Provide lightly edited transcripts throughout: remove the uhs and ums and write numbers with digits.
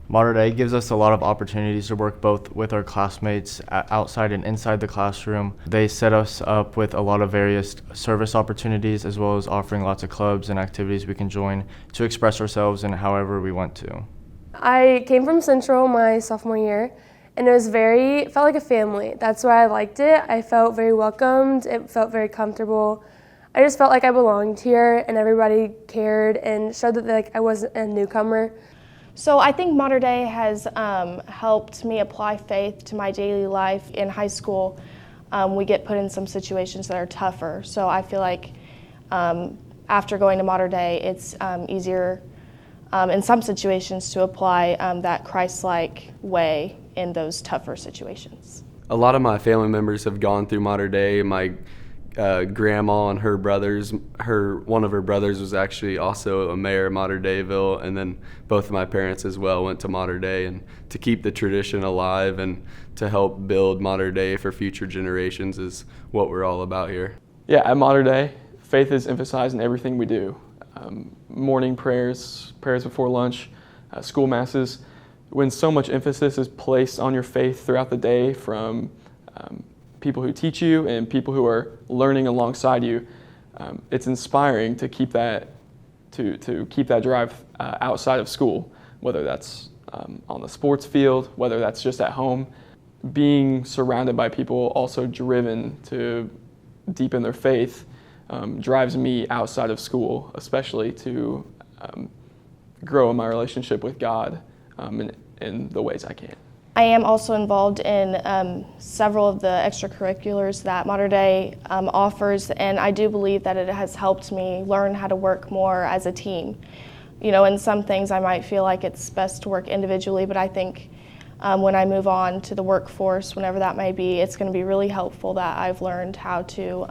Modern Day gives us a lot of opportunities to work both with our classmates outside and inside the classroom. They set us up with a lot of various service opportunities, as well as offering lots of clubs and activities we can join to express ourselves in however we want to. I came from Central my sophomore year, and it felt like a family. That's why I liked it. I felt very welcomed. It felt very comfortable. I just felt like I belonged here, and everybody cared and showed that I wasn't a newcomer. So I think Modern Day has helped me apply faith to my daily life. In high school, we get put in some situations that are tougher. So I feel like after going to Modern Day, it's easier in some situations to apply that Christ-like way in those tougher situations. A lot of my family members have gone through Modern Day. My grandma and her brothers, one of her brothers was actually also a mayor of Modern Dayville, and then both of my parents as well went to Modern Day. And to keep the tradition alive and to help build Modern Day for future generations is what we're all about here. Yeah, at Modern Day, faith is emphasized in everything we do. Morning prayers before lunch, school masses. When so much emphasis is placed on your faith throughout the day from people who teach you and people who are learning alongside you, it's inspiring to keep that drive outside of school, whether that's on the sports field, whether that's just at home. Being surrounded by people also driven to deepen their faith drives me outside of school, especially to grow in my relationship with God in the ways I can. I am also involved in several of the extracurriculars that Modern Day offers, and I do believe that it has helped me learn how to work more as a team. You know, in some things I might feel like it's best to work individually, but I think when I move on to the workforce, whenever that may be, it's going to be really helpful that I've learned how to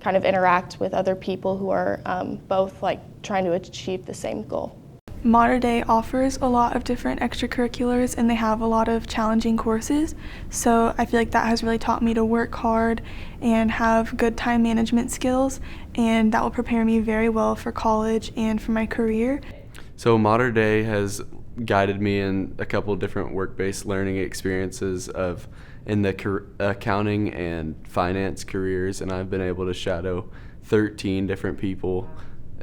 kind of interact with other people who are both trying to achieve the same goal. Modern Day offers a lot of different extracurriculars, and they have a lot of challenging courses, so I feel like that has really taught me to work hard and have good time management skills, and that will prepare me very well for college and for my career. So Modern Day has guided me in a couple of different work-based learning experiences in the accounting and finance careers, and I've been able to shadow 13 different people,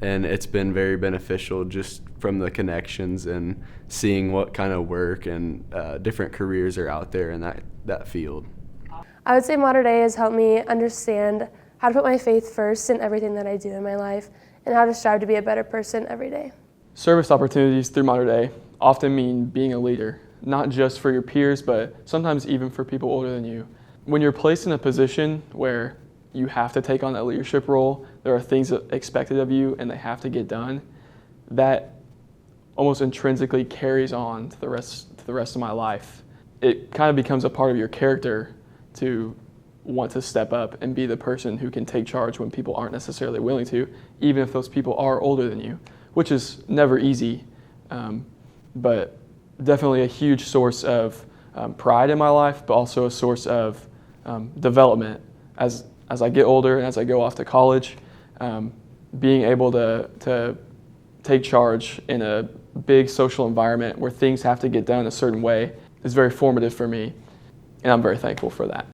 and it's been very beneficial just from the connections and seeing what kind of work and different careers are out there in that field. I would say Modern Day has helped me understand how to put my faith first in everything that I do in my life and how to strive to be a better person every day. Service opportunities through Modern Day often mean being a leader, not just for your peers, but sometimes even for people older than you. When you're placed in a position where you have to take on that leadership role, there are things expected of you and they have to get done, that almost intrinsically carries on to the rest of my life. It kind of becomes a part of your character to want to step up and be the person who can take charge when people aren't necessarily willing to, even if those people are older than you, which is never easy, but definitely a huge source of pride in my life, but also a source of development as I get older and as I go off to college. Being able to take charge in a big social environment where things have to get done a certain way is very formative for me, and I'm very thankful for that.